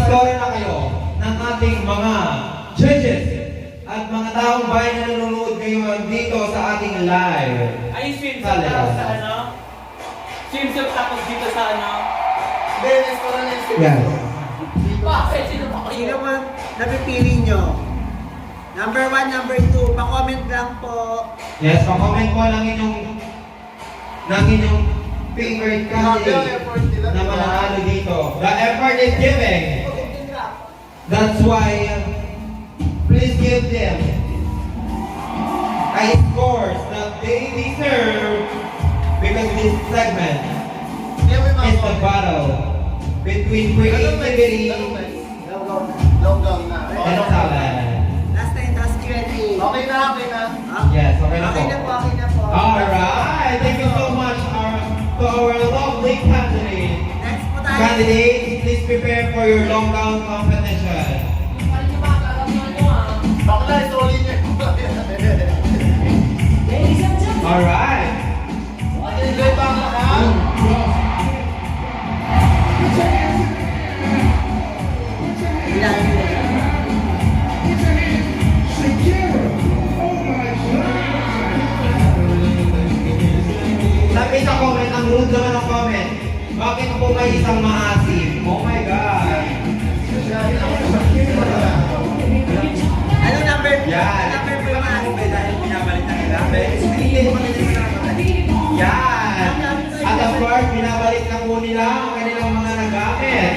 mag-score na kayo ng ating mga judges at mga taong bayan na nanonood ngayon dito sa ating live. Ay, swimsuit tapos sa ano? Swimsuit tapos dito sa ano? Dennis, ko rin yung Yan. Bakit? Sino pa kayo? Sino man napipili nyo? Number 1, number 2, pa-comment lang po. Yes, pa-comment mo lang inyong favorite candidate na mananalo dito. The effort is giving. That's why, please give them a scores that they deserve because this segment is the battle between creativity Lockdown na. and talent. Last time, last Q&A. Okay na, okay na. Yes, okay na po. Okay na po, okay na po. Alright, thank you so much to our lovely candidate. Next po tayo. Candidates, please prepare for your long gown competition. Bakla, solid niya. Alright. Enjoy ba ang lahat? Sabi sa comment, ang rude naman ng comment. Bakit po may isang maasim? Oh my God. Ano number? Yan. Number po yung mga Dahil binabalik na nila. Yan. At of course, binabalik na po nila ang kanilang mga nagamit.